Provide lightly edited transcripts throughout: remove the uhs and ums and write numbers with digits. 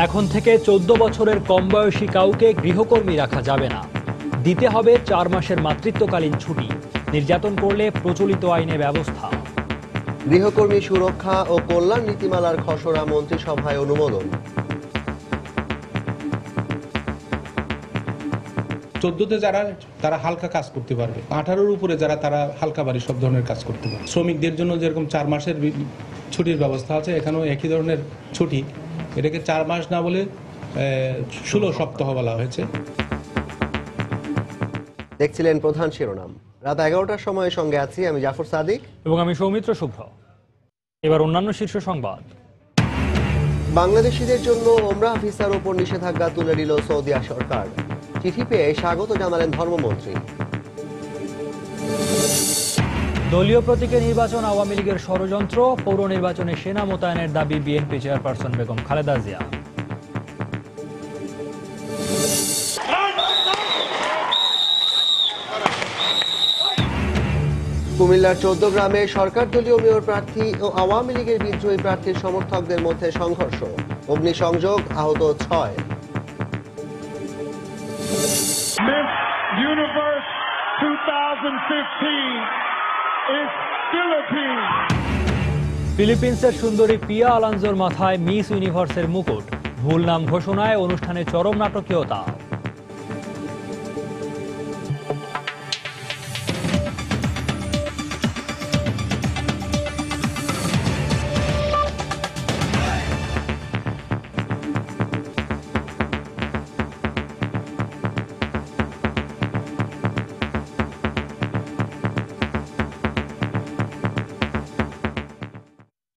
এখন থেকে 14 বছরের কম বয়সী কাউকে গৃহকর্মী রাখা যাবে না। দিতে হবে 4 মাসের মাতৃত্বকালীন ছুটি। নির্যাতন করলে প্রচলিত আইনে ব্যবস্থা। গৃহকর্মী সুরক্ষা ও কল্যাণ নীতিমালার খসড়া মন্ত্রিসভায় অনুমোদন। 14তে যারা তারা হালকা কাজ করতে পারবে, 18-র উপরে যারা তারা হালকা বাড়ি সব ধরনের কাজ করতে পারবে। শ্রমিকদের জন্য যেরকম 4 মাসের ছুটির ব্যবস্থা আছে, এখানেও একই ধরনের ছুটি। এটাকে 4 মাস না বলে 16 সপ্তাহ বলা হয়েছে। দেখছিলেন প্রধান শিরোনাম। রাত 11টার সময় সঙ্গে আছি আমি জাফর সাদিক এবং আমি সৌমিত্র শুভ্র। এবার অন্যান্য শীর্ষ সংবাদ। বাংলাদেশিদের জন্য ওমরাহ ভিসার উপর নিষেধাজ্ঞা তুলে নিল সৌদি সরকার। চিঠি পেয়ে স্বাগত জানালেন ধর্মমন্ত্রী। দলীয় প্রতীকে নির্বাচন আওয়ামী লীগের ষড়যন্ত্র। পৌর নির্বাচনে সেনা মোতায়েনের দাবি বিএনপি চেয়ারপারসন বেগম খালেদা জিয়া। কুমিল্লার 14 গ্রামে সরকার দলীয় মেয়র প্রার্থী ও আওয়ামী লীগের বিদ্রোহী প্রার্থীর সমর্থকদের মধ্যে সংঘর্ষ, অগ্নিসংযোগ, আহত 6। Miss Universe 2015 is Philippines. ফিলিপিন্সের সুন্দরী পিয়া আলানজোর মাথায় মিস ইউনিভার্সের মুকুট। ভুল নাম ঘোষণায় অনুষ্ঠানে চরম নাটকীয়তা।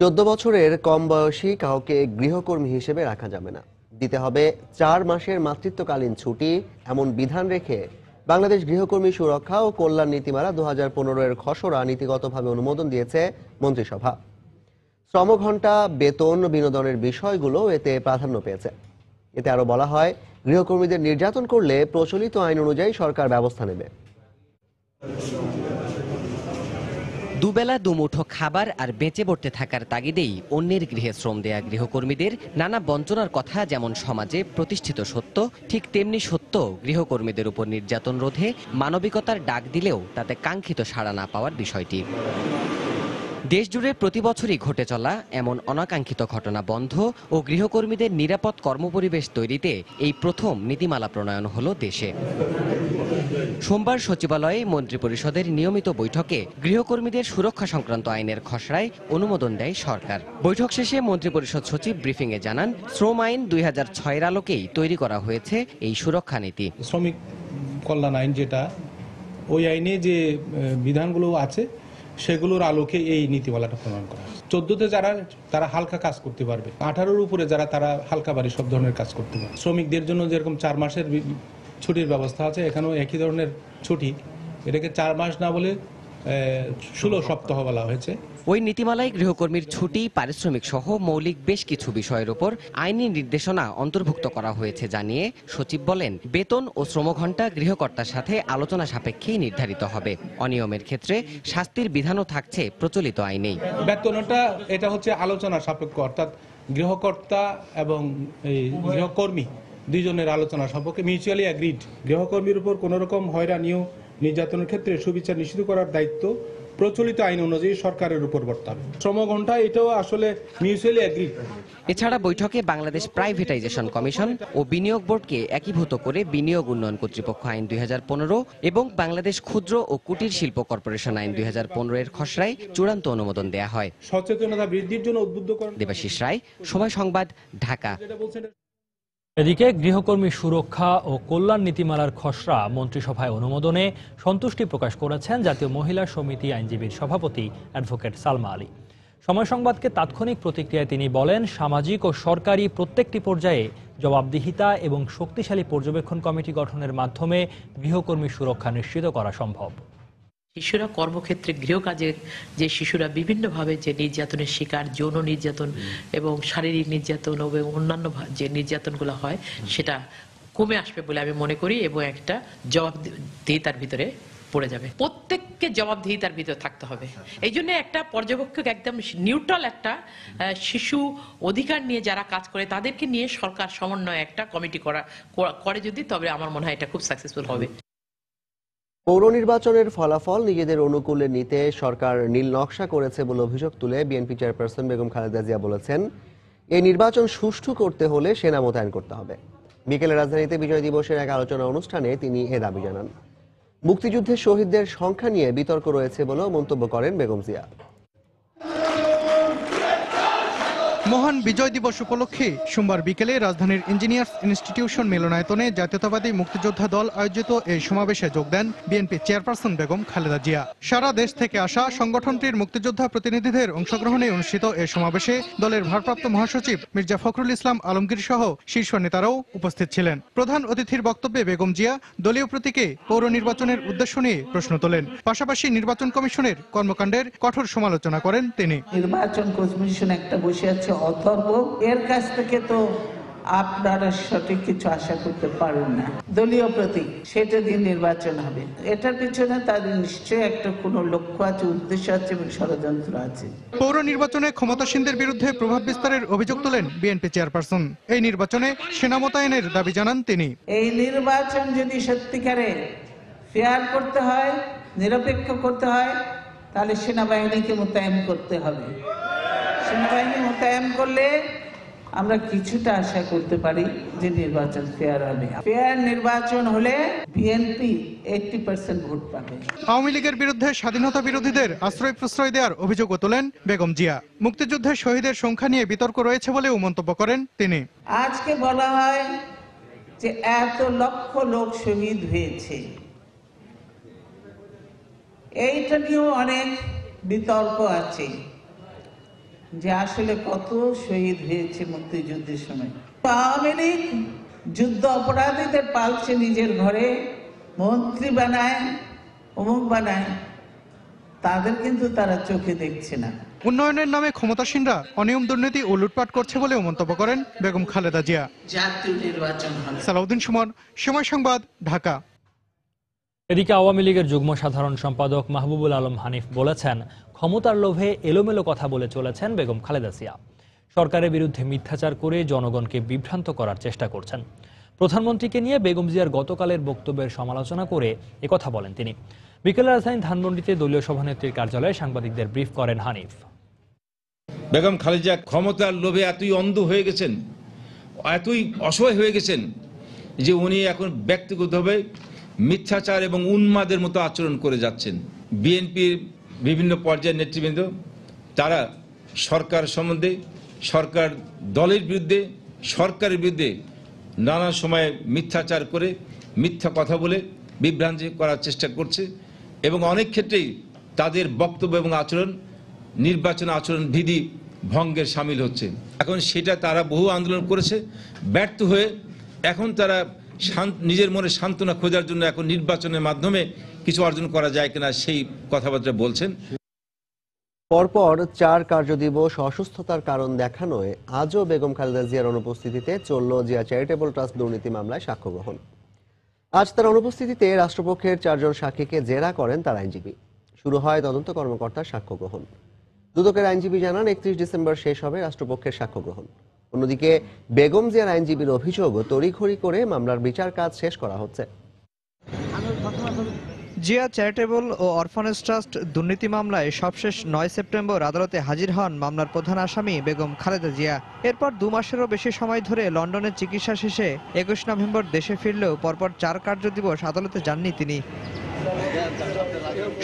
চোদ্দ বছরের কম বয়সী কাউকে গৃহকর্মী হিসেবে রাখা যাবে না। দিতে হবে 4 মাসের মাতৃত্বকালীন ছুটি, এমন বিধান রেখে বাংলাদেশ গৃহকর্মী সুরক্ষা ও কল্যাণ নীতিমালা 2015-এর খসড়া নীতিগতভাবে অনুমোদন দিয়েছে মন্ত্রিসভা। শ্রমঘণ্টা, বেতন, বিনোদনের বিষয়গুলো এতে প্রাধান্য পেয়েছে। এতে আরো বলা হয়, গৃহকর্মীদের নির্যাতন করলে প্রচলিত আইন অনুযায়ী সরকার ব্যবস্থা নেবে। দুবেলা দুমুঠো খাবার আর বেঁচে বসে থাকার তাগিদেই অন্যের গৃহে শ্রম দেয়া গৃহকর্মীদের নানা বঞ্চনার কথা যেমন সমাজে প্রতিষ্ঠিত সত্য, ঠিক তেমনি সত্য গৃহকর্মীদের উপর নির্যাতন রোধে মানবিকতার ডাক দিলেও তাতে কাঙ্ক্ষিত সাড়া না পাওয়ার বিষয়টি। দেশজুড়ে প্রতি বছরই ঘটে চলা এমন অনাকাঙ্ক্ষিত ঘটনা বন্ধ ও গৃহকর্মীদের নিরাপদ কর্মপরিবেশ তৈরিতে এই প্রথম নীতিমালা প্রণয়ন হলো দেশে। সোমবার সচিবালয়ে মন্ত্রিপরিষদের নিয়মিত বৈঠকে গৃহকর্মীদের সুরক্ষা সংক্রান্ত আইনের খসড়ায় অনুমোদন দেয় সরকার। বৈঠক শেষে মন্ত্রিপরিষদ সচিব ব্রিফিংয়ে জানান, শ্রম আইন 2006-এর আলোকেই তৈরি করা হয়েছে এই সুরক্ষা নীতি। শ্রমিক কল্যাণ আইন যেটা, ওই আইনে যে বিধানগুলো আছে সেগুলোর আলোকে এই নীতিমালাটা প্রণয়ন করা হয়। 14তে যারা তারা হালকা কাজ করতে পারবে, 18-র উপরে যারা তারা হালকা বাড়ি সব ধরনের কাজ করতে পারবে। শ্রমিকদের জন্য যেরকম 4 মাসের ছুটির ব্যবস্থা আছে, এখানেও একই ধরনের ছুটি। এটাকে 4 মাস না বলে 16 সপ্তাহ বলা হয়েছে। ওই নীতিমালায় গৃহকর্মীর ছুটি, পারিশ্রমিক সহ মৌলিক বেশ কিছু বিষয়ের উপর আইনি নির্দেশনা অন্তর্ভুক্ত করা হয়েছে জানিয়ে সচিব বলেন, বেতন ও শ্রমঘণ্টা গৃহকর্তার সাথে আলোচনা সাপেক্ষেই নির্ধারিত হবে। অনিয়মের ক্ষেত্রে শাস্তির বিধানও থাকছে প্রচলিত আইনেই। বেতনটা এটা হচ্ছে আলোচনা সাপেক্ষ, অর্থাৎ গৃহকর্তা এবং এই গৃহকর্মী দুইজনের আলোচনা সাপেক্ষে মিউচুয়ালি অ্যাগ্রিড। গৃহকর্মীর উপর কোন রকম হয়রানি ও নির্যাতনের ক্ষেত্রে সুবিচার নিশ্চিত করার দায়িত্ব প্রচলিত আইন অনুযায়ী সরকারের উপর বর্তাবে। শ্রমঘণ্টা এটাও আসলে মিউচুয়ালি অ্যাগ্রিড। এছাড়া বৈঠকে বাংলাদেশ প্রাইভেটাইজেশন কমিশন ও বিনিয়োগ বোর্ডকে একীভূত করে বিনিয়োগ উন্নয়ন কর্তৃপক্ষ আইন 2015 এবং বাংলাদেশ ক্ষুদ্র ও কুটির শিল্প কর্পোরেশন আইন 2015-এর খসড়ায় চূড়ান্ত অনুমোদন দেয়া হয়। সচেতনতা বৃদ্ধির জন্য উদ্বুদ্ধ করেন। দেবাশিস রায়, সময় সংবাদ, ঢাকা। এদিকে গৃহকর্মী সুরক্ষা ও কল্যাণ নীতিমালার খসড়া মন্ত্রিসভায় অনুমোদনে সন্তুষ্টি প্রকাশ করেছেন জাতীয় মহিলা সমিতি আইনজীবীর সভাপতি অ্যাডভোকেট সালমা আলী। সময় সংবাদকে তাৎক্ষণিক প্রতিক্রিয়ায় তিনি বলেন, সামাজিক ও সরকারি প্রত্যেকটি পর্যায়ে জবাবদিহিতা এবং শক্তিশালী পর্যবেক্ষণ কমিটি গঠনের মাধ্যমে গৃহকর্মী সুরক্ষা নিশ্চিত করা সম্ভব। শিশুরা কর্মক্ষেত্রে গৃহকাজে যে শিশুরা বিভিন্নভাবে যে নির্যাতনের শিকার, যৌন নির্যাতন এবং শারীরিক নির্যাতন এবং অন্যান্য যে নির্যাতনগুলো হয়, সেটা কমে আসবে বলে আমি মনে করি এবং একটা জবাবদিহিতার ভিতরে পড়ে যাবে। প্রত্যেককে জবাবদিহিতার ভিতরে থাকতে হবে। এই জন্য একটা পর্যবেক্ষক একদম নিউট্রাল একটা শিশু অধিকার নিয়ে যারা কাজ করে তাদেরকে নিয়ে সরকার সমন্বয় একটা কমিটি করে যদি, তবে আমার মনে হয় এটা খুব সাকসেসফুল হবে। পৌর নির্বাচনের ফলাফল নিজেদের অনুকূলে নিতে সরকার নীল নকশা করেছে বলে অভিযোগ তুলে বিএনপি চেয়ারপারসন বেগম খালেদা জিয়া বলেছেন, এই নির্বাচন সুষ্ঠু করতে হলে সেনা মোতায়েন করতে হবে। বিকেলে রাজধানীতে বিজয় দিবসের এক আলোচনা অনুষ্ঠানে তিনি এ দাবি জানান। মুক্তিযুদ্ধের শহীদদের সংখ্যা নিয়ে বিতর্ক রয়েছে বলেও মন্তব্য করেন বেগম জিয়া। মহান বিজয় দিবস উপলক্ষে সোমবার বিকেলে রাজধানীর ইঞ্জিনিয়ার্স ইনস্টিটিউশন মিলনায়তনে জাতীয়তাবাদী মুক্তিযোদ্ধা দল আয়োজিত এই সমাবেশে যোগ দেন বিএনপি চেয়ারপারসন বেগম খালেদা জিয়া। সারা দেশ থেকে আসা সংগঠনটির মুক্তিযোদ্ধা প্রতিনিধিদের অংশগ্রহণে অনুষ্ঠিত এই সমাবেশে দলের ভারপ্রাপ্ত মহাসচিব মির্জা ফখরুল ইসলাম আলমগীর সহ শীর্ষ নেতারাও উপস্থিত ছিলেন। প্রধান অতিথির বক্তব্যে বেগম জিয়া দলীয় প্রতীকে পৌর নির্বাচনের উদ্দেশ্য নিয়ে প্রশ্ন তোলেন। পাশাপাশি নির্বাচন কমিশনের কর্মকাণ্ডের কঠোর সমালোচনা করেন তিনি। নির্বাচন কমিশন একটা বসে আছে অথর্ব, এর কাছ থেকে তো আপনারা সঠিক কিছু আশা করতে পারেন না। দলীয় প্রতীক, সেটা দিয়ে নির্বাচন হবে, এটার পিছনে তাদের নিশ্চয়ই একটা কোনো লক্ষ্য আছে, উদ্দেশ্য আছে এবং ষড়যন্ত্র আছে। পৌর নির্বাচনে ক্ষমতাসীনদের বিরুদ্ধে প্রভাব বিস্তারের অভিযোগ তোলেন বিএনপি চেয়ারপারসন। এই নির্বাচনে সেনা মোতায়েনের দাবি জানান তিনি। এই নির্বাচন যদি সত্যিকারে ফেয়ার করতে হয়, নিরপেক্ষ করতে হয়, তাহলে সেনাবাহিনীকে মোতায়েন করতে হবে। সেনাবাহিনী মোতায়েন করলে আমরা কিছুটা আশা করতে পারি যে নির্বাচন ফেয়ার হবে। ফেয়ার নির্বাচন হলে বিএনপি 80% ভোট পাবে। আওয়ামী লীগের বিরুদ্ধে স্বাধীনতা বিরোধীদের আশ্রয় প্রশ্রয় দেওয়ার অভিযোগও তোলেন বেগম জিয়া। মুক্তিযুদ্ধের শহীদের সংখ্যা নিয়ে বিতর্ক রয়েছে বলেও মন্তব্য করেন তিনি। আজকে বলা হয় যে এত লক্ষ লোক শহীদ হয়েছে, এইটা নিয়েও অনেক বিতর্ক আছে যে আসলে কত শহীদ হয়েছে মুক্তিযুদ্ধের সময়। আওয়ামী লীগ যুদ্ধ অপরাধীদের পালছে নিজের ঘরে, মন্ত্রী বানায়, অমুক বানায়, তাদের কিন্তু তারা চোখে দেখছে না। উন্নয়নের নামে ক্ষমতাসীনরা অনিয়ম, দুর্নীতি ও লুটপাট করছে বলেও মন্তব্য করেন বেগম খালেদা জিয়া। জাতীয় নির্বাচন হবে। সালাউদ্দিন সুমন, সময় সংবাদ, ঢাকা। এদিকে আওয়ামী লীগের যুগ্ম সাধারণ সম্পাদক মাহবুবুল আলম হানিফ বলেছেন, ক্ষমতার লোভে এলোমেলো কথা বলে চলেছেন বেগম খালেদা জিয়া। সরকারের বিরুদ্ধে মিথ্যাচার করে জনগণকে বিভ্রান্ত করার চেষ্টা করছেন। প্রধানমন্ত্রীকে নিয়ে বেগম জিয়ার গতকালের বক্তব্যের সমালোচনা করে একথা বলেন তিনি। বিকেলে রাজধানীর ধানমন্ডিতে দলীয় সভানেত্রীর কার্যালয়ে সাংবাদিকদের ব্রিফ করেন হানিফ। বেগম খালেদা ক্ষমতার লোভে এতই অন্ধ হয়ে গেছেন, এতই অসহায় হয়ে গেছেন যে উনি এখন ব্যক্তিগতভাবে মিথ্যাচার এবং উন্মাদের মতো আচরণ করে যাচ্ছেন। বিএনপির বিভিন্ন পর্যায়ের নেতৃবৃন্দ তারা সরকার সম্বন্ধে, সরকার দলের বিরুদ্ধে, সরকারের বিরুদ্ধে নানা সময়ে মিথ্যাচার করে, মিথ্যা কথা বলে বিভ্রান্তি করার চেষ্টা করছে এবং অনেক ক্ষেত্রেই তাদের বক্তব্য এবং আচরণ নির্বাচন আচরণ বিধি ভঙ্গের সামিল হচ্ছে। এখন সেটা তারা বহু আন্দোলন করেছে, ব্যর্থ হয়ে এখন তারা নিজের মনে সান্ত্বনা খোঁজার জন্য এখন নির্বাচনের মাধ্যমে কিছু অর্জন করা যায় কিনা সেই কথাবার্তা বলছেন। পরপর 4 কার্যদিবস অসুস্থতার কারণ দেখানোয় আজও বেগম খালেদা জিয়ার অনুপস্থিতিতে চলল জিয়া চ্যারিটেবল ট্রাস্ট দুর্নীতি মামলায় সাক্ষ্য গ্রহণ। আজ তার অনুপস্থিতিতে রাষ্ট্রপক্ষের 4 জন সাক্ষীকে জেরা করেন তার আইনজীবী। শুরু হয় তদন্ত কর্মকর্তার সাক্ষ্য গ্রহণ। দুদকের আইনজীবী জানান 31 ডিসেম্বর শেষ হবে রাষ্ট্রপক্ষের সাক্ষ্য গ্রহণ। অন্যদিকে বেগম জিয়ার আইনজীবীর অভিযোগ, তড়িঘড়ি করে মামলার বিচার কাজ শেষ করা হচ্ছে। জিয়া চ্যারিটেবল ও অরফানেজ ট্রাস্ট দুর্নীতি মামলায় সবশেষ 9 সেপ্টেম্বর আদালতে হাজির হন মামলার প্রধান আসামি বেগম খালেদা জিয়া। এরপর 2 মাসেরও বেশি সময় ধরে লন্ডনে চিকিৎসা শেষে 21 নভেম্বর দেশে ফিরলেও পরপর 4 কার্যদিবস আদালতে যাননি তিনি।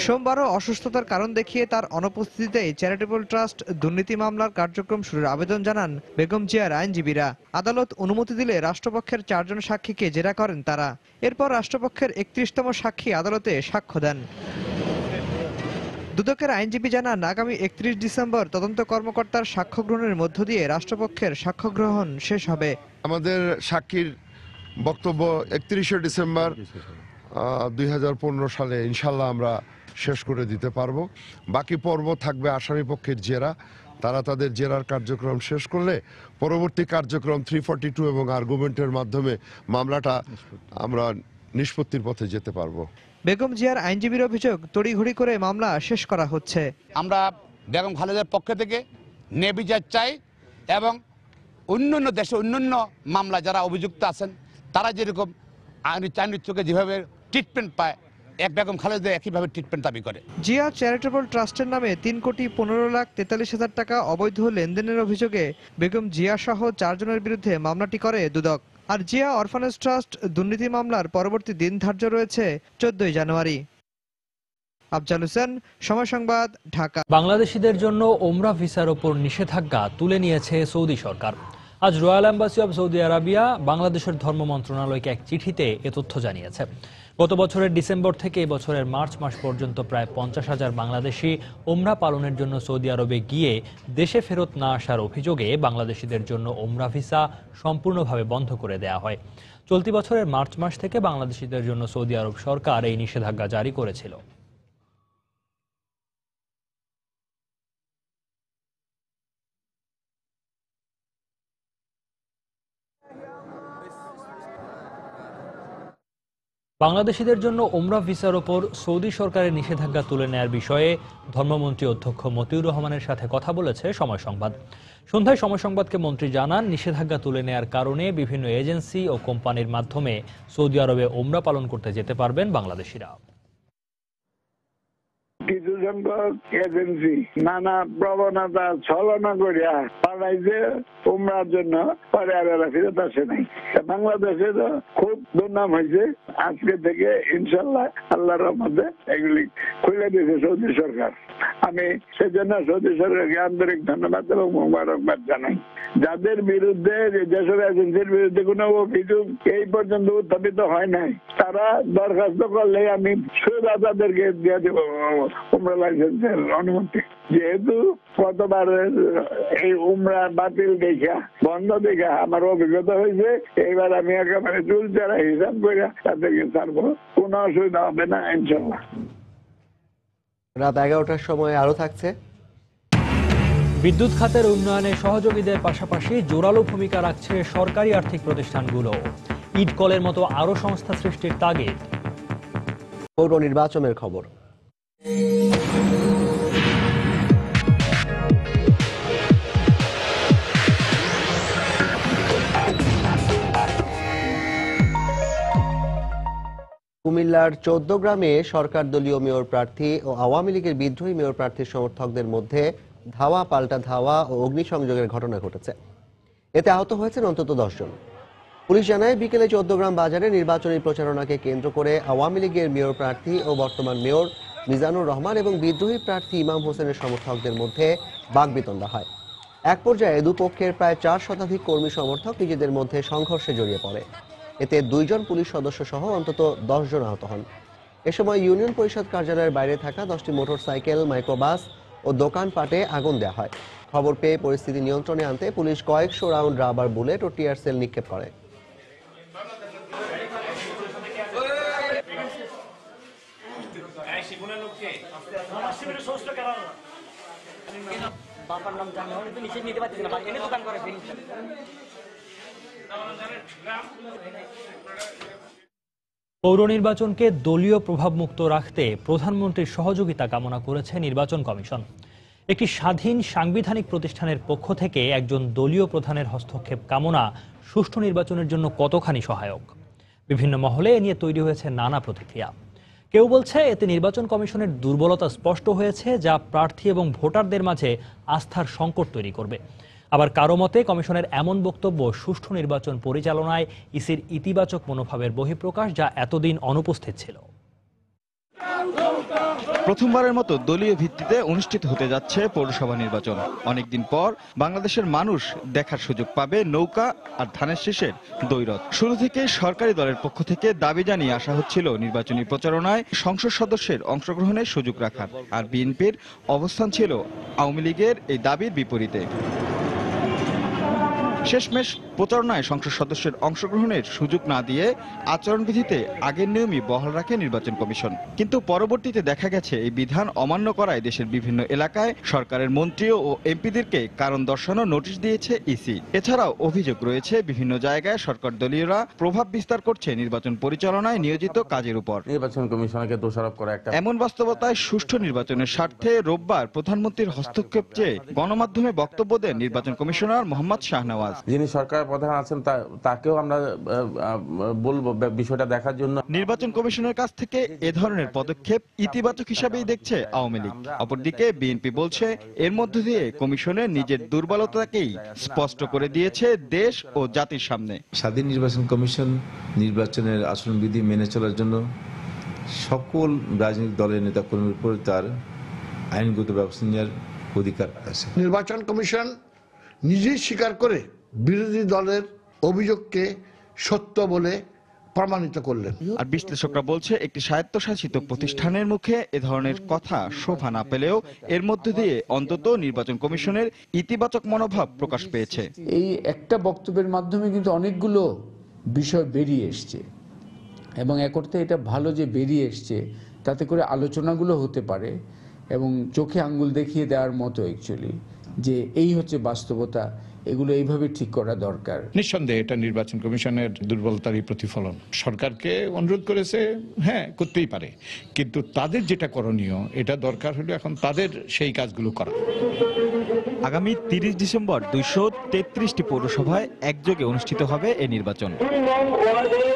সোমবারও অসুস্থতার কারণ দেখিয়ে তার অনুপস্থিতিতেই চ্যারিটেবল ট্রাস্ট দুর্নীতি মামলার কার্যক্রম শুরুর আবেদন জানান বেগম জিয়ার আইনজীবীরা। আদালত অনুমতি দিলে রাষ্ট্রপক্ষের 4 জন সাক্ষীকে জেরা করেন তারা। এরপর রাষ্ট্রপক্ষের 31তম সাক্ষী আদালতে সাক্ষ্য দেন। দুদকের আইনজীবী জানান, আগামী 31 ডিসেম্বর তদন্ত কর্মকর্তার সাক্ষ্য গ্রহণের মধ্য দিয়ে রাষ্ট্রপক্ষের সাক্ষ্য গ্রহণ শেষ হবে। আমাদের সাক্ষীর বক্তব্য 31 ডিসেম্বর 2015 সালে ইনশাল্লাহ আমরা শেষ করে দিতে পারবো। বাকি পর্ব থাকবে আসামি পক্ষের জেরা। তারা তাদের জেরার কার্যক্রম শেষ করলে পরবর্তী কার্যক্রম 342 এবং আর্গুমেন্টের মাধ্যমে মামলাটা আমরা নিষ্পত্তির পথে যেতে পারবো। বেগম জিয়ার আইনজীবীর অভিযোগ তড়িঘড়ি করে মামলা শেষ করা হচ্ছে। আমরা বেগম খালেদার পক্ষ থেকে ন্যায় বিচার চাই এবং অন্যান্য দেশে অন্যান্য মামলা যারা অভিযুক্ত আছেন তারা যেরকম আইনের চোখে যেভাবে ট্রিটমেন্ট পায় এক বেগম খালেদা একইভাবে ট্রিটমেন্ট দাবি করে। জিয়া চ্যারিটেবল ট্রাস্টের নামে 3,15,43,000 টাকা অবৈধ লেনদেনের অভিযোগে বেগম জিয়া সহ 4 জনের বিরুদ্ধে মামলাটি করে দুদক। আর জিয়া অরফানেজ ট্রাস্ট দুর্নীতি মামলার পরবর্তী দিন ধার্য রয়েছে 14 জানুয়ারি। আফজাল হোসেন, সময় সংবাদ, ঢাকা। বাংলাদেশিদের জন্য ওমরা ভিসার ওপর নিষেধাজ্ঞা তুলে নিয়েছে সৌদি সরকার। আজ royal embassy of Saudi Arabia বাংলাদেশের ধর্ম মন্ত্রণালয়কে এক চিঠিতে এ তথ্য জানিয়েছে। গত বছরের ডিসেম্বর থেকে এবছরের মার্চ মাস পর্যন্ত প্রায় 50,000 বাংলাদেশি ওমরা পালনের জন্য সৌদি আরবে গিয়ে দেশে ফেরত না আসার অভিযোগে বাংলাদেশিদের জন্য ওমরা ভিসা সম্পূর্ণভাবে বন্ধ করে দেয়া হয়। চলতি বছরের মার্চ মাস থেকে বাংলাদেশিদের জন্য সৌদি আরব সরকার এই নিষেধাজ্ঞা জারি করেছিল। বাংলাদেশিদের জন্য ওমরা ভিসার ওপর সৌদি সরকারের নিষেধাজ্ঞা তুলে নেয়ার বিষয়ে ধর্মমন্ত্রী অধ্যক্ষ মতিউর রহমানের সাথে কথা বলেছে সময় সংবাদ। সন্ধ্যায় সময় সংবাদকে মন্ত্রী জানান, নিষেধাজ্ঞা তুলে নেয়ার কারণে বিভিন্ন এজেন্সি ও কোম্পানির মাধ্যমে সৌদি আরবে ওমরা পালন করতে যেতে পারবেন বাংলাদেশিরা। কিছু সংখ্যক এজেন্সি নানা প্রবণতা ছলনা করিয়া পাঠাইছে উমরার জন্য, পরে আর এরা ফেরত আসে নাই। বাংলাদেশে তো খুব দুর্নাম হয়েছে। আজকে থেকে ইনশাল্লাহ আল্লাহর রহমতে এগুলি খুলে দিয়েছে সৌদি সরকার। আমি সেজন্য সৌদি সরকারকে আন্তরিক ধন্যবাদ এবং মোবারকবাদ জানাই। যাদের বিরুদ্ধে, যেসব এজেন্সির বিরুদ্ধে কোনো অভিযোগ এই পর্যন্ত উত্থাপিত হয় নাই, তারা দরখাস্ত করলে আমি সোজা তাদেরকে দিয়ে দেবো উমরা লাইসেন্সের অনুমতি। যেহেতু কতবার এই উমরা বাতিল দেখা, বন্ধ দেখা আমার অভিজ্ঞতা হয়েছে, এইবার আমি একেবারে চুল চারা হিসাব করে তাদেরকে ছাড়বো, কোনো অসুবিধা হবে না ইনশাল্লাহ। রাত 11টার সময় আরো থাকছে। বিদ্যুৎ খাতের উন্নয়নে সহযোগীদের পাশাপাশি জোরালো ভূমিকা রাখছে সরকারি আর্থিক প্রতিষ্ঠানগুলো। ইট কলের মতো আরো সংস্থা সৃষ্টির তাগিদ। পৌর নির্বাচনের খবর। কুমিল্লার 14 গ্রামে সরকার দলীয় মেয়র প্রার্থী ও আওয়ামী লীগের বিদ্রোহী মেয়র প্রার্থীর সমর্থকদের মধ্যে ধাওয়া পাল্টা ধাওয়া ও অগ্নিসংযোগের ঘটনা ঘটেছে। এতে আহত হয়েছেন অন্তত 10 জন। পুলিশ জানায়, বিকেলে 14 গ্রাম বাজারে নির্বাচনী প্রচারণাকে কেন্দ্র করে আওয়ামী লীগের মেয়র প্রার্থী ও বর্তমান মেয়র মিজানুর রহমান এবং বিদ্রোহী প্রার্থী ইমাম হোসেনের সমর্থকদের মধ্যে বাকবিতণ্ডা হয়। এক পর্যায়ে দুপক্ষের প্রায় 4 শতাধিক কর্মী সমর্থক নিজেদের মধ্যে সংঘর্ষে জড়িয়ে পড়ে। এতে 2 জন পুলিশ সদস্য সহ অন্তত 10 জন আহত হন। এ সময় ইউনিয়ন পরিষদ কার্যালয়ের বাইরে থাকা 10টি মোটরসাইকেল, মাইক্রোবাস ও দোকানপাটে আগুন দেওয়া হয়। খবর পেয়ে পরিস্থিতি নিয়ন্ত্রণে আনতে পুলিশ কয়েকশো রাউন্ড রাবার বুলেট ও টিয়ার সেল নিক্ষেপ করে। পৌর নির্বাচনকে দলীয় প্রভাবমুক্ত রাখতে প্রধানমন্ত্রীর সহযোগিতা কামনা করেছে নির্বাচন কমিশন। একটি স্বাধীন সাংবিধানিক প্রতিষ্ঠানের পক্ষ থেকে একজন দলীয় প্রধানের হস্তক্ষেপ কামনা সুষ্ঠু নির্বাচনের জন্য কতখানি সহায়ক। বিভিন্ন মহলে এ নিয়ে তৈরি হয়েছে নানা প্রতিক্রিয়া। কেউ বলছে এতে নির্বাচন কমিশনের দুর্বলতা স্পষ্ট হয়েছে, যা প্রার্থী এবং ভোটারদের মাঝে আস্থার সংকট তৈরি করবে। আবার কারো মতে কমিশনের এমন বক্তব্য সুষ্ঠু নির্বাচন পরিচালনায় ইসির ইতিবাচক মনোভাবের বহিঃপ্রকাশ, যা এতদিন অনুপস্থিত ছিল। প্রথমবারের মতো দলীয় ভিত্তিতে অনুষ্ঠিত হতে যাচ্ছে পৌরসভা নির্বাচন। অনেকদিন পর বাংলাদেশের মানুষ দেখার সুযোগ পাবে নৌকা আর ধানের শীষের দ্বৈরথ। শুরু থেকে সরকারি দলের পক্ষ থেকে দাবি জানিয়ে আসা হচ্ছিল নির্বাচনী প্রচারণায় সংসদ সদস্যের অংশগ্রহণের সুযোগ রাখার, আর বিএনপির অবস্থান ছিল আওয়ামী লীগের এই দাবির বিপরীতে। শেষমেশ প্রচারণায় সংসদ সদস্যের অংশগ্রহণের সুযোগ না দিয়ে আচরণবিধিতে আগের নিয়মই বহাল রাখে নির্বাচন কমিশন। কিন্তু পরবর্তীতে দেখা গেছে এই বিধান অমান্য করায় দেশের বিভিন্ন এলাকায় সরকারের মন্ত্রী ও এমপিদেরকে কারণ দর্শানো নোটিশ দিয়েছে ইসি। এছাড়াও অভিযোগ রয়েছে বিভিন্ন জায়গায় সরকার দলীয়রা প্রভাব বিস্তার করছে নির্বাচন পরিচালনায় নিয়োজিত কাজের উপর। নির্বাচন কমিশনকে দোষারোপ করা একটা এমন বাস্তবতায় সুষ্ঠু নির্বাচনের স্বার্থে রোববার প্রধানমন্ত্রীর হস্তক্ষেপ চেয়ে গণমাধ্যমে বক্তব্য দেন নির্বাচন কমিশনার মোহাম্মদ শাহনওয়াজ। যিনি সরকার প্রধান আছেন তাকেও আমরা বলবো বিষয়টা দেখার জন্য। নির্বাচন কমিশনের কাছ থেকে এ ধরনের পদক্ষেপ ইতিবাচক হিসাবেই দেখছে আওয়ামী লীগ। অপরদিকে বিএনপি বলছে এর মধ্য দিয়ে কমিশনের নিজের দুর্বলতাকেই স্পষ্ট করে দিয়েছে দেশ ও জাতির সামনে। স্বাধীন নির্বাচন কমিশন নির্বাচনের আচরণবিধি মেনে চলার জন্য সকল রাজনৈতিক দলের নেতাকর্মীর উপর তার আইনগত ব্যবস্থা নেওয়ার অধিকার আছে। নির্বাচন কমিশন নিজেই স্বীকার করে বিরোধী দলের অভিযোগকে সত্য বলে প্রমাণিত করলেন। আর বিশ্লেষকরা বলছে একটি স্বায়ত্তশাসিত প্রতিষ্ঠানের মুখে এ ধরনের কথা শোভা না পেলেও এর মধ্য দিয়ে অন্তত নির্বাচন কমিশনের ইতিবাচক মনোভাব প্রকাশ পেয়েছে। এই একটা বক্তব্যের মাধ্যমে কিন্তু অনেকগুলো বিষয় বেরিয়ে এসছে এবং এক অর্থে এটা ভালো যে বেরিয়ে এসছে, তাতে করে আলোচনাগুলো হতে পারে এবং চোখে আঙ্গুল দেখিয়ে দেওয়ার মতো অ্যাকচুয়ালি যে এই হচ্ছে বাস্তবতা, এগুলো এইভাবে ঠিক করা দরকার। নিঃসন্দেহে এটা নির্বাচন কমিশনের দুর্বলতারই প্রতিফলন। সরকারকে অনুরোধ করেছে, হ্যাঁ করতেই পারে, কিন্তু তাদের যেটা করণীয় এটা দরকার হলো এখন তাদের সেই কাজগুলো করা। আগামী 30 ডিসেম্বর 233টি পৌরসভায় একযোগে অনুষ্ঠিত হবে এই নির্বাচন।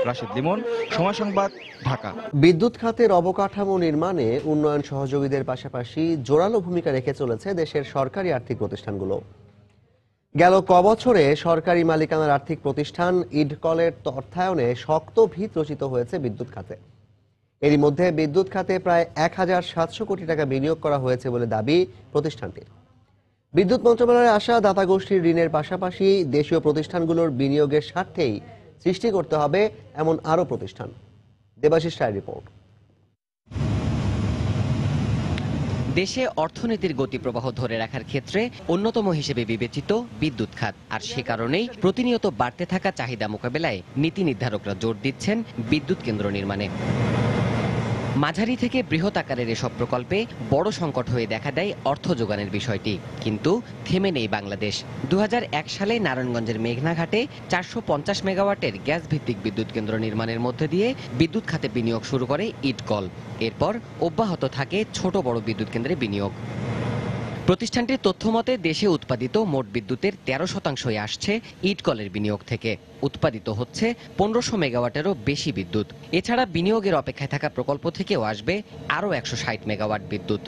রাশেদ লিমন, সময় সংবাদ, ঢাকা। বিদ্যুৎ খাতের অবকাঠামো নির্মাণে উন্নয়ন সহযোগীদের পাশাপাশি জোরালো ভূমিকা রেখে চলেছে দেশের সরকারি আর্থিক প্রতিষ্ঠানগুলো। গেল কবছরে সরকারি মালিকানার আর্থিক প্রতিষ্ঠান ইডকলের অর্থায়নে শক্ত ভিত রচিত হয়েছে বিদ্যুৎ খাতে। এরই মধ্যে বিদ্যুৎ খাতে প্রায় 1700 কোটি টাকা বিনিয়োগ করা হয়েছে বলে দাবি প্রতিষ্ঠানটির। বিদ্যুৎ মন্ত্রণালয়ে আসা দাতা গোষ্ঠীর ঋণের পাশাপাশি দেশীয় প্রতিষ্ঠানগুলোর বিনিয়োগের স্বার্থেই সৃষ্টি করতে হবে এমন আরও প্রতিষ্ঠান। দেবাশিস রায়ের রিপোর্ট। দেশে অর্থনীতির গতি প্রবাহ ধরে রাখার ক্ষেত্রে অন্যতম হিসেবে বিবেচিত বিদ্যুৎ খাত, আর সে কারণেই প্রতিনিয়ত বাড়তে থাকা চাহিদা মোকাবেলায় নীতি নির্ধারকরা জোর দিচ্ছেন বিদ্যুৎ কেন্দ্র নির্মাণে। মাঝারি থেকে বৃহৎ আকারের এসব প্রকল্পে বড় সংকট হয়ে দেখা দেয় অর্থ যোগানের বিষয়টি, কিন্তু থেমে নেই বাংলাদেশ। 2001 সালে নারায়ণগঞ্জের মেঘনাঘাটে 450 মেগাওয়াটের গ্যাস ভিত্তিক বিদ্যুৎ কেন্দ্র নির্মাণের মধ্যে দিয়ে বিদ্যুৎ খাতে বিনিয়োগ শুরু করে ইডকল। এরপর অব্যাহত থাকে ছোট বড় বিদ্যুৎ কেন্দ্রে বিনিয়োগ। প্রতিষ্ঠানটির তথ্যমতে দেশে উৎপাদিত মোট বিদ্যুতের 13% আসছে ইডকলের বিনিয়োগ থেকে। উৎপাদিত হচ্ছে 1500 মেগাওয়াটেরও বেশি বিদ্যুৎ। এছাড়া বিনিয়োগের অপেক্ষায় থাকা প্রকল্প থেকেও আসবে আরও 160 মেগাওয়াট বিদ্যুৎ।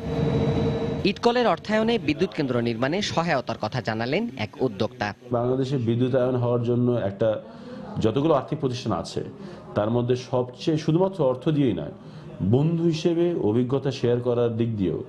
ইডকলের অর্থায়নে বিদ্যুৎ কেন্দ্র নির্মাণে সহায়তার কথা জানালেন এক উদ্যোক্তা। বাংলাদেশে বিদ্যুতায়ন হওয়ার জন্য একটা যতগুলো আর্থিক প্রতিষ্ঠান আছে তার মধ্যে সবচেয়ে শুধুমাত্র অর্থ দিয়েই নয়, বন্ধু হিসেবে অভিজ্ঞতা শেয়ার করার দিক দিয়েও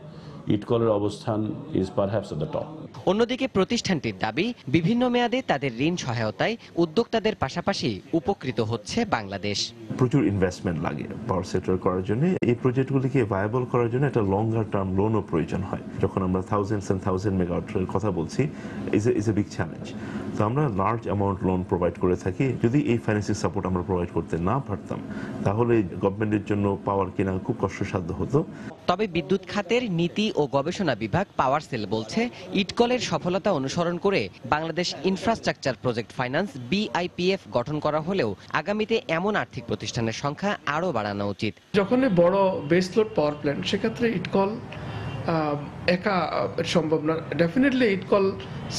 ইডকলের অবস্থান is perhaps at the top. অন্যদিকে প্রতিষ্ঠানটির দাবি, বিভিন্ন মেয়াদে তাদের ঋণ সহায়তায় উদ্যোক্তাদের পাশাপাশি উপকৃত হচ্ছে বাংলাদেশ। প্রচুর ইনভেস্টমেন্ট লাগে পাওয়ার সেক্টর করার জন্য। এই প্রজেক্টগুলিকে ভায়াবল করার জন্য একটা লঙ্গার টার্ম লোনও প্রয়োজন হয়। যখন আমরা থাউজেন্ডস এন্ড থাউজেন্ড মেগাওয়াটের কথা বলছি, ইজ এ বিগ চ্যালেঞ্জ। তো আমরা লার্জ অ্যামাউন্ট লোন প্রোভাইড করে থাকি। যদি এই ফাইন্যান্সিয়াল সাপোর্ট আমরা প্রোভাইড করতে না পারতাম, তাহলে গভর্নমেন্টের জন্য পাওয়ার কেনা খুব কষ্টসাধ্য হতো। তবে বিদ্যুৎ খাতের নীতি ও গবেষণা বিভাগ পাওয়ার সেল বলছে, ইডকলের সফলতা অনুসরণ করে Bangladesh infrastructure project finance BIPF গঠন করা হলেও আগামীতে এমন আর্থিক প্রতিষ্ঠানের সংখ্যা আরও বাড়ানো উচিত। যখন বড় বেসলোড পাওয়ার প্ল্যান্ট, সেক্ষেত্রে ইডকল একা সম্ভব না। ডেফিনেটলি ইডকল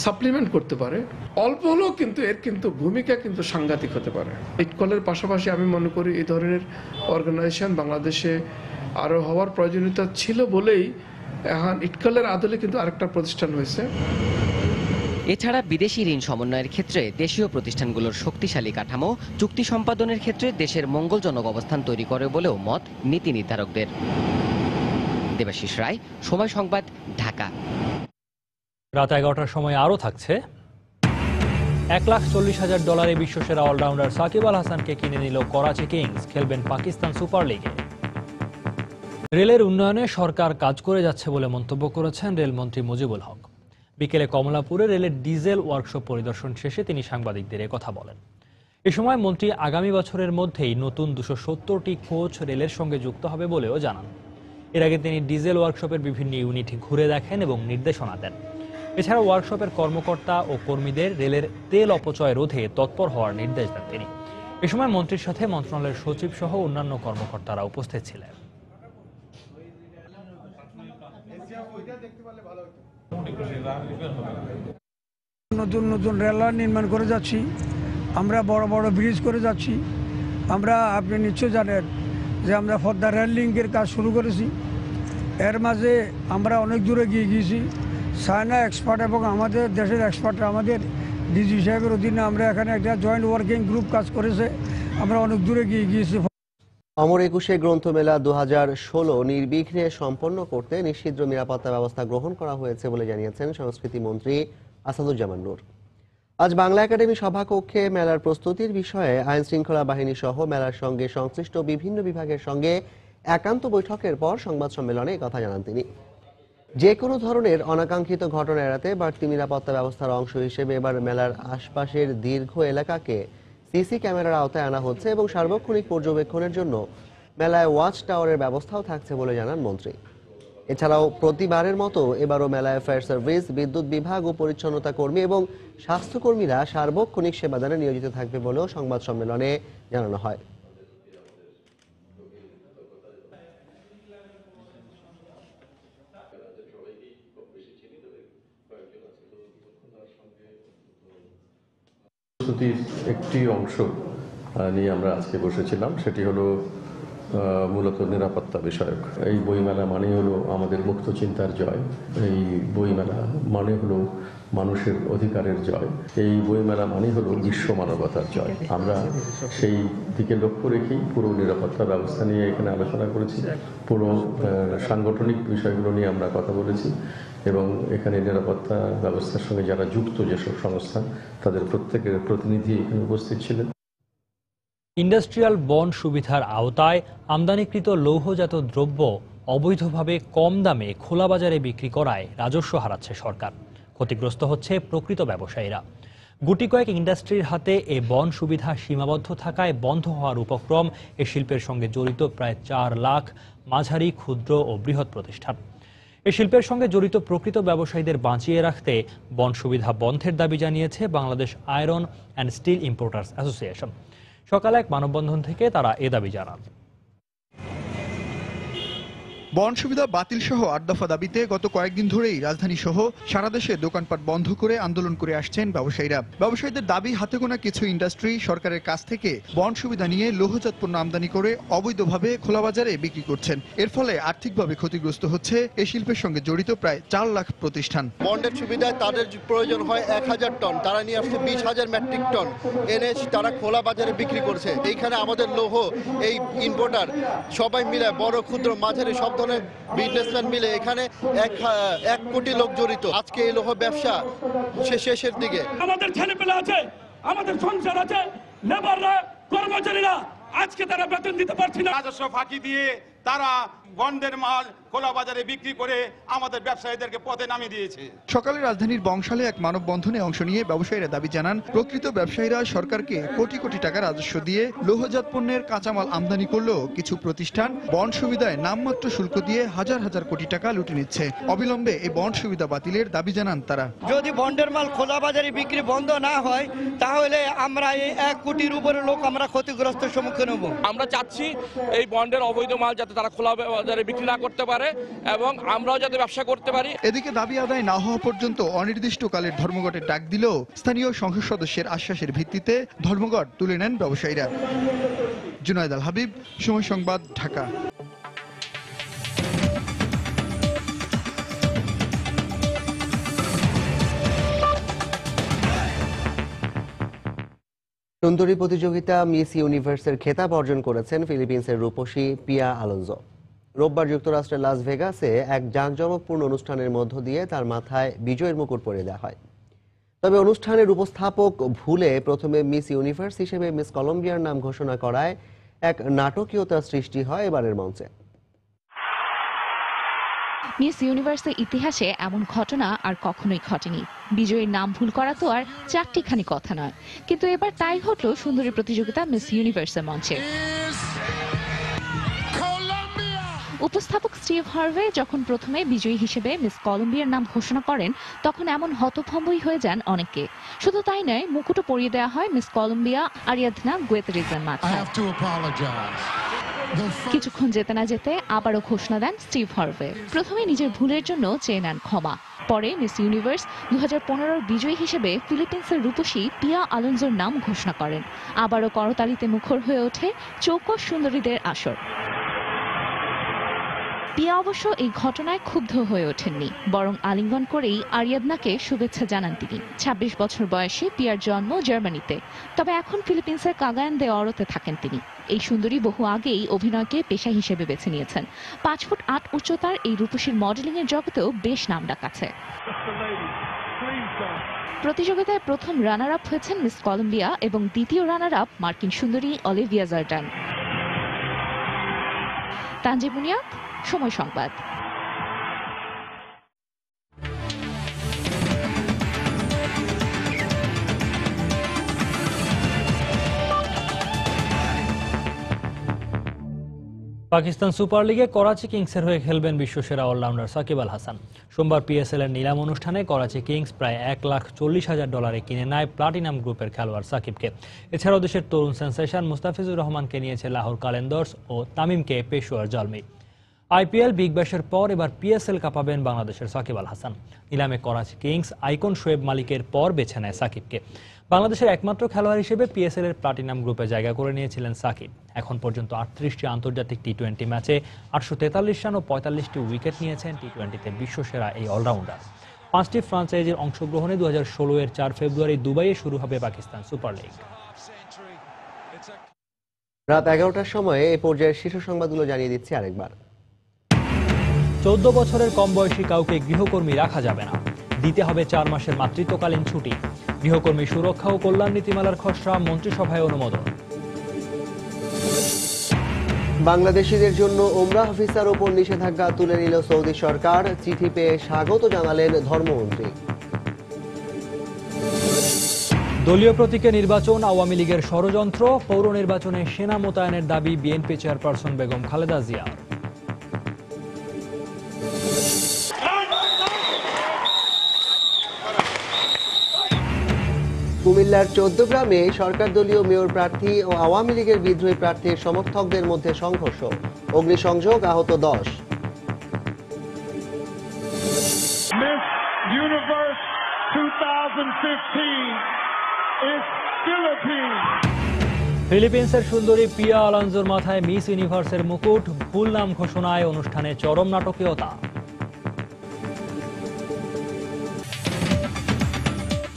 সাপ্লিমেন্ট করতে পারে, অল্প হলেও, কিন্তু এর কিন্তু ভূমিকা কিন্তু সাংঘাতিক হতে পারে। ইডকলের পাশাপাশি আমি মনে করি এই ধরনের অর্গানাইজেশন বাংলাদেশে আরও হওয়ার প্রয়োজনীয়তা ছিল বলেই এখন ইডকলের আদলে কিন্তু আরেকটা প্রতিষ্ঠান হয়েছে। এছাড়া বিদেশি ঋণ সমন্বয়ের ক্ষেত্রে দেশীয় প্রতিষ্ঠানগুলোর শক্তিশালী কাঠামো চুক্তি সম্পাদনের ক্ষেত্রে দেশের মঙ্গলজনক অবস্থান তৈরি করে বলেও মত নীতি নির্ধারকদের। দেবাশিস রায়, সময় সংবাদ, ঢাকা। রাত 11টার সময় আরও থাকছে। $1,40,000 বিশ্বসেরা অলরাউন্ডার সাকিব আল হাসানকে কিনে নিল করাচি কিংস, খেলবেন পাকিস্তান সুপার লিগে। রেলের উন্নয়নে সরকার কাজ করে যাচ্ছে বলে মন্তব্য করেছেন রেলমন্ত্রী মুজিবুল হক। বিকেলে কমলাপুরে রেলের ডিজেল ওয়ার্কশপ পরিদর্শন শেষে তিনি সাংবাদিকদের কথা বলেন। এ সময় মন্ত্রী আগামী বছরের মধ্যেই নতুন 270টি কোচ রেলের সঙ্গে যুক্ত হবে বলেও জানান। এর আগে তিনি ডিজেল ওয়ার্কশপের বিভিন্ন ইউনিট ঘুরে দেখেন এবং নির্দেশনা দেন। এছাড়া ওয়ার্কশপের কর্মকর্তা ও কর্মীদের রেলের তেল অপচয় রোধে তৎপর হওয়ার নির্দেশ দেন তিনি। এ সময় মন্ত্রীর সাথে মন্ত্রণালয়ের সচিব সহ অন্যান্য কর্মকর্তারা উপস্থিত ছিলেন। নতুন নতুন রেললাইন নির্মাণ করে যাচ্ছি, আমরা বড় বড় ব্রিজ করে যাচ্ছি। আমরা আপনি নিশ্চয় জানেন যে আমরা ফর্দা রেল লিঙ্কের কাজ শুরু করেছি। এর মাঝে আমরা অনেক দূরে গিয়েছি। চায়না এক্সপার্ট এবং আমাদের দেশের এক্সপার্ট আমাদের ডিজি সাহেবের অধীনে আমরা এখানে একটা জয়েন্ট ওয়ার্কিং গ্রুপ কাজ করেছে। আমরা অনেক দূরে গিয়েছি। অমর একুশে গ্রন্থমেলা 2016 নির্বিঘ্নে সম্পন্ন করতে নিশ্চিদ্র নিরাপত্তা ব্যবস্থা গ্রহণ করা হয়েছে বলে জানিয়েছেন সংস্কৃতি মন্ত্রী আসাদুজ্জামান নূর। আজ বাংলা একাডেমি সভাকক্ষে মেলার প্রস্তুতির বিষয়ে আইন শৃঙ্খলা বাহিনী সহ মেলার সঙ্গে সংশ্লিষ্ট বিভিন্ন বিভাগের সঙ্গে একান্ত বৈঠকের পর সংবাদ সম্মেলনে কথা জানান তিনি। যে কোনো ধরনের অনাকাঙ্ক্ষিত ঘটনা এড়াতে বাড়তি নিরাপত্তা ব্যবস্থার অংশ হিসেবে এবার মেলার আশপাশের দীর্ঘ এলাকাকে সিসি ক্যামেরার আওতায় আনা হচ্ছে এবং সার্বক্ষণিক পর্যবেক্ষণের জন্য মেলায় ওয়াচ টাওয়ারের ব্যবস্থাও থাকছে বলে জানান মন্ত্রী। এছাড়াও প্রতিবারের মতো এবারও মেলায় ফায়ার সার্ভিস, বিদ্যুৎ বিভাগ ও পরিচ্ছন্নতা কর্মী এবং স্বাস্থ্যকর্মীরা সার্বক্ষণিক সেবাদানে নিয়োজিত থাকবে বলেও সংবাদ সম্মেলনে জানানো হয়। প্রস্তুতির একটি অংশ নিয়ে আমরা আজকে বসেছিলাম, সেটি হলো মূলত নিরাপত্তা বিষয়ক। এই বইমেলা মানে হলো আমাদের মুক্ত চিন্তার জয়, এই বইমেলা মানে হলো মানুষের অধিকারের জয়, এই বইমেলা মানে হলো বিশ্ব মানবতার জয়। আমরা সেই দিকে লক্ষ্য রেখেই পুরো নিরাপত্তা ব্যবস্থা নিয়ে এখানে আলোচনা করেছি। পুরো সাংগঠনিক বিষয়গুলো নিয়ে আমরা কথা বলেছি এবং এখানে নিরাপত্তা ব্যবস্থার সঙ্গে যারা যুক্ত যেসব সংস্থা তাদের প্রত্যেকের প্রতিনিধি এখানে উপস্থিত ছিলেন। ইন্ডাস্ট্রিয়াল বন্ড সুবিধার আওতায় আমদানিকৃত লৌহজাত দ্রব্য অবৈধভাবে কম দামে খোলা বাজারে বিক্রি করায় রাজস্ব হারাচ্ছে সরকার। ক্ষতিগ্রস্ত হচ্ছে প্রকৃত ব্যবসায়ীরা। গুটি কয়েক ইন্ডাস্ট্রির হাতে এ বন্ড সুবিধা সীমাবদ্ধ থাকায় বন্ধ হওয়ার উপক্রম এ শিল্পের সঙ্গে জড়িত প্রায় 4 লাখ মাঝারি, ক্ষুদ্র ও বৃহৎ প্রতিষ্ঠান। এ শিল্পের সঙ্গে জড়িত প্রকৃত ব্যবসায়ীদের বাঁচিয়ে রাখতে বন্ড সুবিধা বন্ধের দাবি জানিয়েছে Bangladesh iron and steel importers association. সকালে এক মানববন্ধন থেকে তারা এ দাবি জানান। বন্ড সুবিধা বাতিল সহ 8 দফা দাবিতে গত কয়েকদিন ধরেই রাজধানী সহ সারা দেশে দোকানপাট বন্ধ করে আন্দোলন করে আসছেন ব্যবসায়ীরা। ব্যবসায়ীদের দাবি, হাতে গোনা কিছু ইন্ডাস্ট্রি সরকারের কাছ থেকে বন্ড সুবিধা নিয়ে লৌহজাত পণ্য আমদানি করে অবৈধভাবে খোলা বাজারে বিক্রি করছেন। এর ফলে আর্থিকভাবে ক্ষতিগ্রস্ত হচ্ছে এই শিল্পের সঙ্গে জড়িত প্রায় 4 লাখ প্রতিষ্ঠান। বন্ডের সুবিধায় তাদের প্রয়োজন হয় 1000 টন, তারা নিয়ে আসছে 20,000 মেট্রিক টন এনে তারা খোলা বাজারে বিক্রি করছে। এইখানে আমাদের লৌহ এই ইম্পোর্টার সবাই মিলে, বড় ক্ষুদ্র মাঝারি সব বিজনেসম্যান মিলে এখানে 1 কোটি লোক জড়িত। আজকে এই লৌহ ব্যবসা শেষের দিকে। আমাদের ছেলেপেলে আছে, আমাদের সংসার আছে, লেবাররা, কর্মচারীরা আজকে তারা বেতন দিতে পারছে না। রাজস্ব ফাঁকি দিয়ে তারা বন্ডের মাল খোলা বাজারে বিক্রি করে আমাদের ব্যবসায়ীদেরকে পথে নামিয়ে দিয়েছে। সকালে রাজধানীর বংশালে এক মানববন্ধনে অংশ নিয়ে ব্যবসায়ীরা দাবি জানান, প্রকৃত ব্যবসায়ীরা সরকারকে কোটি কোটি টাকা রাজস্ব দিয়ে লৌহজাত পণ্যের কাঁচামাল আমদানি করলেও কিছু প্রতিষ্ঠান বন্ড সুবিধায় নামমাত্র শুল্ক দিয়ে হাজার হাজার কোটি টাকা লুটে নিচ্ছে। অবিলম্বে এই বন্ড সুবিধা বাতিলের দাবি জানান তারা। যদি বন্ডের মাল খোলা বাজারে বিক্রি বন্ধ না হয় তাহলে আমরা এই 1 কোটির উপরে লোক আমরা ক্ষতিগ্রস্তের সম্মুখীন হব। আমরা চাচ্ছি এই বন্ডের অবৈধ মাল যাতে তারা খোলা বাজারে বিক্রি না করতে পারে এবং আমরাও যাতে ব্যবসা করতে পারি। এদিকে দাবি আদায় না হওয়া পর্যন্ত অনির্দিষ্টকালের ধর্মঘটের ডাক দিলেও স্থানীয় সংসদ সদস্যের আশ্বাসের ভিত্তিতে ধর্মঘট তুলে নেন ব্যবসায়ীরা। জুনায়েদ আল হাবিব, সময় সংবাদ, ঢাকা। সুন্দরী প্রতিযোগিতা মিস ইউনিভার্সের খেতাব অর্জন করেছেন ফিলিপিন্সের রূপসী পিয়া আলোনজো। রোববার যুক্তরাষ্ট্রের লাস ভেগাসে এক জাঁকজমকপূর্ণ অনুষ্ঠানের মধ্য দিয়ে তার মাথায় বিজয়ের মুকুট পরিয়ে দেওয়া হয়। তবে অনুষ্ঠানের উপস্থাপক ভুলে প্রথমে মিস ইউনিভার্স হিসেবে মিস কলম্বিয়ার নাম ঘোষণা করায় এক নাটকীয়তার সৃষ্টি হয় এবারের মঞ্চে। মিস ইউনিভার্সের ইতিহাসে এমন ঘটনা আর কখনোই ঘটেনি। বিজয়ীর নাম ভুল করা তো আর চারটিখানি কথা নয়, কিন্তু এবার তাই ঘটল সুন্দরী প্রতিযোগিতা মিস ইউনিভার্সের মঞ্চে। উপস্থাপক স্টিভ হার্ভে যখন প্রথমে বিজয়ী হিসেবে মিস কলম্বিয়ার নাম ঘোষণা করেন, তখন এমন হতভম্বই হয়ে যান অনেকে। শুধু তাই নয়, মুকুটও পরিয়ে দেওয়া হয় মিস কলম্বিয়া আরিয়াদনা গুয়েতেরেজের মাথায়। কিছুক্ষণ যেতে না যেতে আবারও ঘোষণা দেন স্টিভ হার্ভে। প্রথমে নিজের ভুলের জন্য চেয়ে নেন ক্ষমা। পরে মিস ইউনিভার্স 2015 বিজয়ী হিসেবে ফিলিপিন্সের রূপসী পিয়া আলোনজোর নাম ঘোষণা করেন। আবারও করতালিতে মুখর হয়ে ওঠে চৌকস সুন্দরীদের আসর। পিয়া অবশ্য এই ঘটনায় ক্ষুব্ধ হয়ে ওঠেননি, বরং আলিঙ্গন করেই আরিয়াদনাকে শুভেচ্ছা জানান তিনি। 26 বছর বয়সে পিয়ার জন্ম জার্মানিতে, তবে এখন ফিলিপিন্সের কাগায়ান দে অরোতে থাকেন তিনি। এই সুন্দরী বহু আগেই অভিনয়কে পেশা হিসেবে বেছে নিয়েছেন। 5 ফুট 8 উচ্চতার এই রূপসীর মডেলিং এর জগতেও বেশ নামডাক আছে। প্রতিযোগিতায় প্রথম রানার আপ হয়েছেন মিস কলম্বিয়া এবং দ্বিতীয় রানার আপ মার্কিন সুন্দরী অলিভিয়া জার্ডান। তানজিব বুনিয়াদ, সময় সংবাদ। পাকিস্তান সুপার লিগে করাচি কিংসের হয়ে খেলবেন বিশ্বসেরা অলরাউন্ডার সাকিব আল হাসান। সোমবার পিএসএল এর নিলাম অনুষ্ঠানে করাচি কিংস প্রায় $1,40,000 কিনে নেয় প্লাটিনাম গ্রুপের খেলোয়াড় সাকিবকে। এছাড়াও দেশের তরুণ সেন্সেশন মুস্তাফিজুর রহমানকে নিয়েছে লাহোর কালেন্দর্স ও তামিমকে পেশোয়ার জলমি। আইপিএল বিগ ব্যাশের পর এবার পিএসএল কাঁপাবেন বাংলাদেশের সাকিব আল হাসান। নিলামে করাচি কিংস আইকন শোয়েব মালিকের পর বেছে নেয় সাকিবকে। বাংলাদেশের একমাত্র খেলোয়াড় হিসেবে পিএসএল এর প্লাটিনাম গ্রুপে জায়গা করে নিয়েছিলেন সাকিব। এখন পর্যন্ত 38টি আন্তর্জাতিক টি-20 ম্যাচে 843 রান ও 45টি উইকেট নিয়েছেন। টি-20তে বিশ্বসেরা এই অলরাউন্ডার। 5টি ফ্রাঞ্চাইজির অংশগ্রহণে 2016 4 ফেব্রুয়ারি দুবাইয়ে শুরু হবে পাকিস্তান সুপার লিগ। রাত 11টার সময়ে এই পর্যায়ের শীর্ষ সংবাদগুলো জানিয়ে দিচ্ছি আরেকবার। 14 বছরের কম বয়সী কাউকে গৃহকর্মী রাখা যাবে না, দিতে হবে 4 মাসের মাতৃত্বকালীন ছুটি। গৃহকর্মী সুরক্ষা ও কল্যাণ নীতিমালার খসড়া মন্ত্রিসভায় অনুমোদন। বাংলাদেশিদের জন্য ওমরাহ ভিসার উপর নিষেধাজ্ঞা তুলে নিল সৌদি সরকার, চিঠি পেয়ে স্বাগত জানালেন ধর্মমন্ত্রী। দলীয় প্রতীকে নির্বাচন আওয়ামী লীগের ষড়যন্ত্র, পৌর নির্বাচনে সেনা মোতায়েনের দাবি বিএনপি চেয়ারপারসন বেগম খালেদা জিয়া। কুমিল্লার 14 গ্রামে সরকার দলীয় মেয়র প্রার্থী ও আওয়ামী লীগের বিদ্রোহী প্রার্থীর সমর্থকদের মধ্যে সংঘর্ষ, অগ্নিসংযোগ, আহত 10। Miss Universe 2015 is Philippines. ফিলিপিন্সের সুন্দরী পিয়া আলানজোর মাথায় মিস ইউনিভার্সের মুকুট, ভুল নাম ঘোষণায় অনুষ্ঠানে চরম নাটকীয়তা।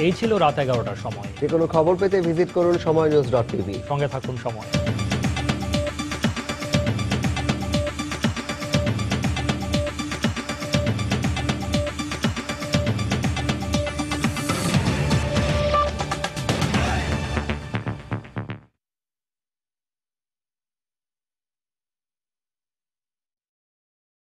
এই ছিল রাত 11টার সময়। যে কোনো খবর পেতে ভিজিট করুন সময়নিউজ.tv। সঙ্গে থাকুন সময়।